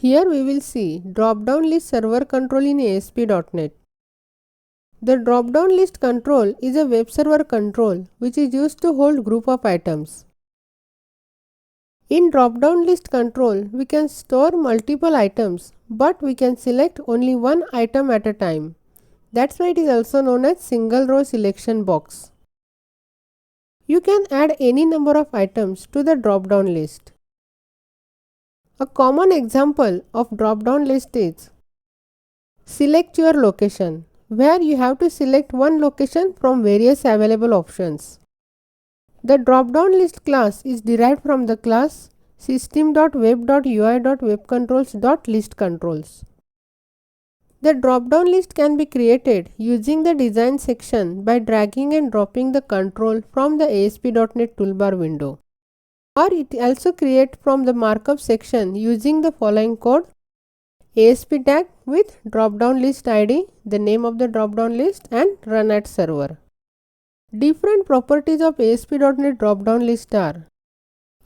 Here we will see drop-down list server control in ASP.NET. The drop-down list control is a web server control which is used to hold group of items. In drop-down list control, we can store multiple items, but we can select only one item at a time. That's why it is also known as single row selection box. You can add any number of items to the drop-down list. A common example of drop-down list is select your location, where you have to select one location from various available options. The drop-down list class is derived from the class system.web.ui.webcontrols.listControls. The drop-down list can be created using the design section by dragging and dropping the control from the ASP.NET toolbar window. Or it also create from the markup section using the following code: ASP tag with drop-down list ID, the name of the drop-down list, and run at server. Different properties of ASP.NET drop-down list are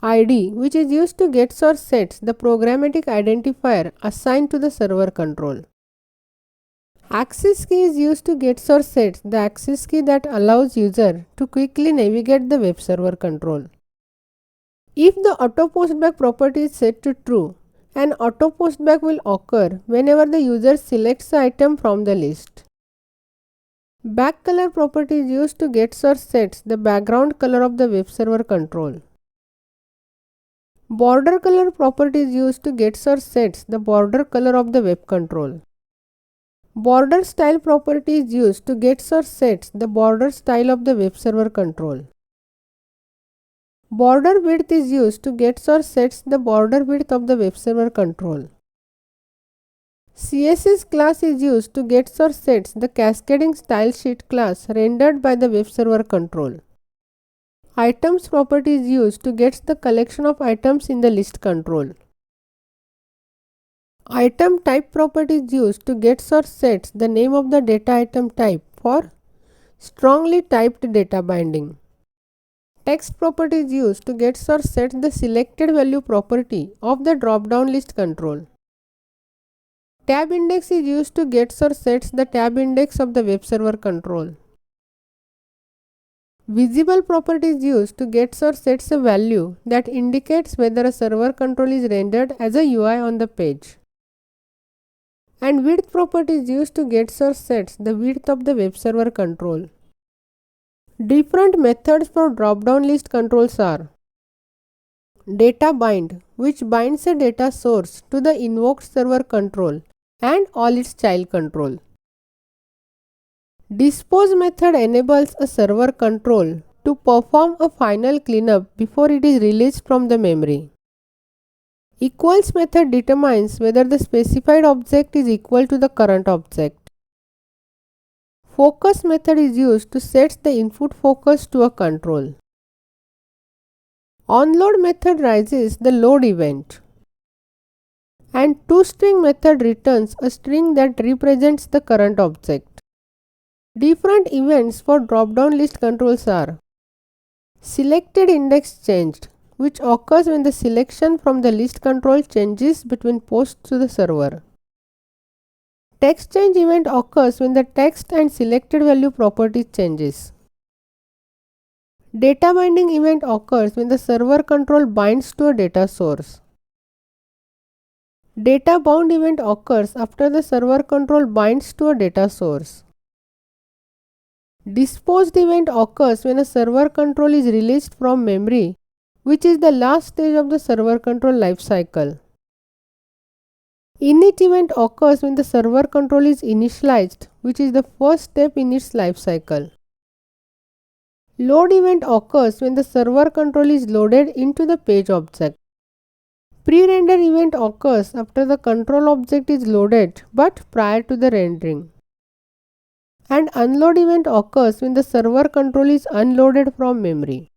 ID, which is used to gets or sets the programmatic identifier assigned to the server control. Access key is used to gets or sets the access key that allows user to quickly navigate the web server control. If the auto postback property is set to true, an auto postback will occur whenever the user selects the item from the list. Back color property is used to gets or sets the background color of the web server control. Border color property is used to gets or sets the border color of the web control. Border style property is used to gets or sets the border style of the web server control. Border width is used to gets or sets the border width of the web server control. CSS class is used to gets or sets the cascading style sheet class rendered by the web server control. Items property is used to get the collection of items in the list control. Item type property is used to gets or sets the name of the data item type for strongly typed data binding. Text property is used to gets or sets the selected value property of the drop-down list control. Tab index is used to gets or sets the tab index of the web server control. Visible property is used to gets or sets a value that indicates whether a server control is rendered as a UI on the page. And width property is used to gets or sets the width of the web server control. Different methods for drop-down list controls are data bind, which binds a data source to the invoked server control and all its child control. Dispose method enables a server control to perform a final cleanup before it is released from the memory. Equals method determines whether the specified object is equal to the current object. Focus method is used to set the input focus to a control. OnLoad method raises the load event. And toString method returns a string that represents the current object. Different events for drop-down list controls are selected index changed, which occurs when the selection from the list control changes between posts to the server. Text change event occurs when the text and selected value property changes. Data binding event occurs when the server control binds to a data source. Data bound event occurs after the server control binds to a data source. Disposed event occurs when a server control is released from memory, which is the last stage of the server control lifecycle. Init event occurs when the server control is initialized, which is the first step in its lifecycle. Load event occurs when the server control is loaded into the page object. Pre-render event occurs after the control object is loaded but prior to the rendering. And unload event occurs when the server control is unloaded from memory.